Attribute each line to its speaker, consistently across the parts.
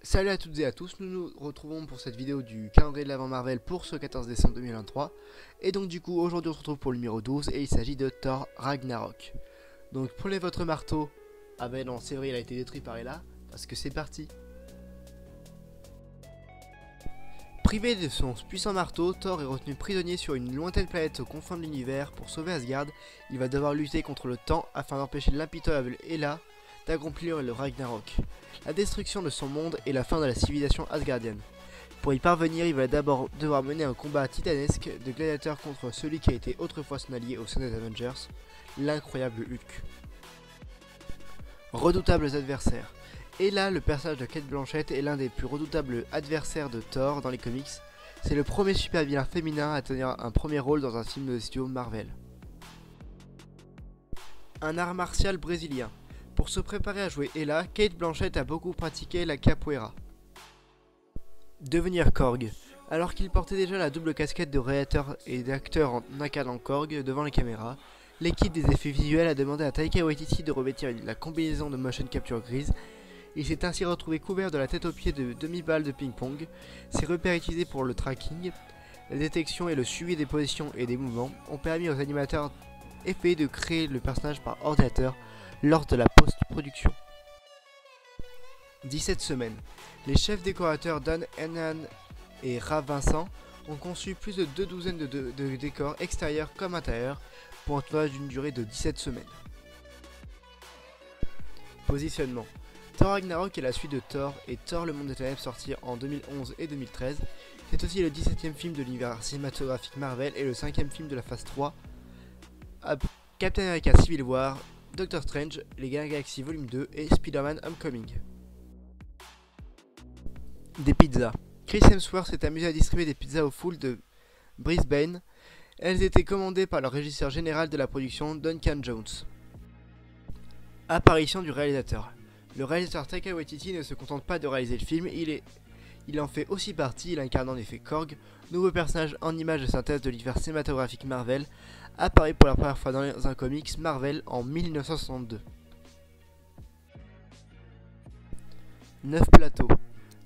Speaker 1: Salut à toutes et à tous, nous nous retrouvons pour cette vidéo du calendrier de l'avant Marvel pour ce 14 décembre 2023. Et donc du coup aujourd'hui on se retrouve pour le numéro 12 et il s'agit de Thor Ragnarok. Donc prenez votre marteau. Ah ben non, c'est vrai, il a été détruit par Hela, parce que c'est parti. Privé de son puissant marteau, Thor est retenu prisonnier sur une lointaine planète aux confins de l'univers. Pour sauver Asgard, il va devoir lutter contre le temps afin d'empêcher l'impitoyable Hela d'accomplir le Ragnarok, la destruction de son monde et la fin de la civilisation asgardienne. Pour y parvenir, il va d'abord devoir mener un combat titanesque de gladiateurs contre celui qui a été autrefois son allié au sein des Avengers, l'incroyable Hulk. Redoutables adversaires. Hela, le personnage de Cate Blanchett, est l'un des plus redoutables adversaires de Thor dans les comics. C'est le premier super vilain féminin à tenir un premier rôle dans un film de studio Marvel. Un art martial brésilien. Pour se préparer à jouer Hela, Cate Blanchett a beaucoup pratiqué la capoeira. Devenir Korg. Alors qu'il portait déjà la double casquette de réalisateur et d'acteur en incarnant Korg devant les caméras, l'équipe des effets visuels a demandé à Taika Waititi de revêtir la combinaison de motion capture grise. Il s'est ainsi retrouvé couvert de la tête aux pieds de demi-balles de ping-pong. Ses repères utilisés pour le tracking, la détection et le suivi des positions et des mouvements ont permis aux animateurs effets de créer le personnage par ordinateur lors de la post-production. 17 semaines. Les chefs décorateurs Don Hennan et Rav Vincent ont conçu plus de 2 douzaines de décors extérieurs comme intérieurs pour un tournage d'une durée de 17 semaines. Positionnement. Thor Ragnarok est la suite de Thor et Thor le monde des ténèbres sorti en 2011 et 2013. C'est aussi le 17e film de l'univers cinématographique Marvel et le 5e film de la phase 3. Captain America Civil War, Doctor Strange, Les Galaxies Volume 2 et Spider-Man Homecoming. Des pizzas. Chris Hemsworth s'est amusé à distribuer des pizzas aux foules de Brisbane. Elles étaient commandées par le régisseur général de la production, Duncan Jones. Apparition du réalisateur. Le réalisateur Taika Waititi ne se contente pas de réaliser le film, il en fait aussi partie, il incarne en effet Korg, nouveau personnage en image de synthèse de l'univers cinématographique Marvel, apparu pour la première fois dans un comics Marvel en 1962. 9 plateaux.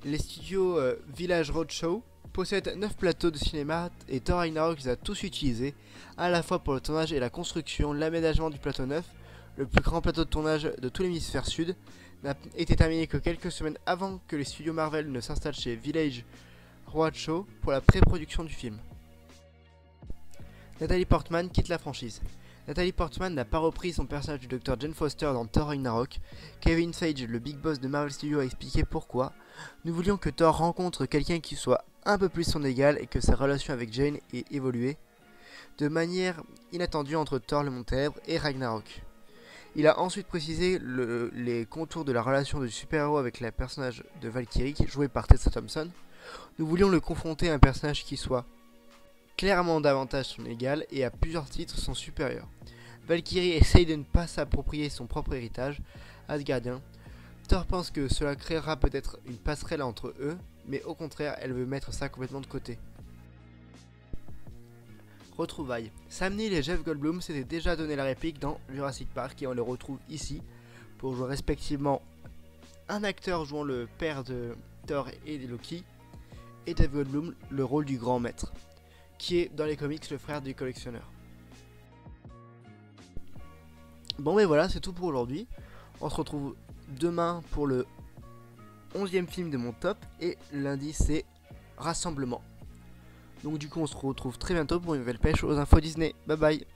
Speaker 1: Les studios Village Roadshow possèdent 9 plateaux de cinéma et Thor Ragnarok les a tous utilisés, à la fois pour le tournage et la construction, l'aménagement du plateau 9, le plus grand plateau de tournage de tout l'hémisphère sud, n'a été terminé que quelques semaines avant que les studios Marvel ne s'installent chez Village Roadshow pour la pré-production du film. Natalie Portman quitte la franchise. Natalie Portman n'a pas repris son personnage du Dr. Jane Foster dans Thor Ragnarok. Kevin Feige, le big boss de Marvel Studios, a expliqué pourquoi. Nous voulions que Thor rencontre quelqu'un qui soit un peu plus son égal et que sa relation avec Jane ait évolué de manière inattendue entre Thor le monde des ténèbres et Ragnarok. Il a ensuite précisé les contours de la relation du super-héros avec le personnage de Valkyrie, joué par Tessa Thompson. Nous voulions le confronter à un personnage qui soit clairement davantage son égal et à plusieurs titres son supérieur. Valkyrie essaye de ne pas s'approprier son propre héritage asgardien. Thor pense que cela créera peut-être une passerelle entre eux, mais au contraire, elle veut mettre ça complètement de côté. Retrouvailles. Sam Neill et Jeff Goldblum s'étaient déjà donné la réplique dans Jurassic Park et on les retrouve ici pour jouer respectivement un acteur jouant le père de Thor et de Loki et Jeff Goldblum le rôle du grand maître qui est dans les comics le frère du collectionneur. Bon mais voilà, c'est tout pour aujourd'hui. On se retrouve demain pour le 11e film de mon top et lundi c'est Rassemblement. Donc du coup on se retrouve très bientôt pour une nouvelle pêche aux infos Disney. Bye bye.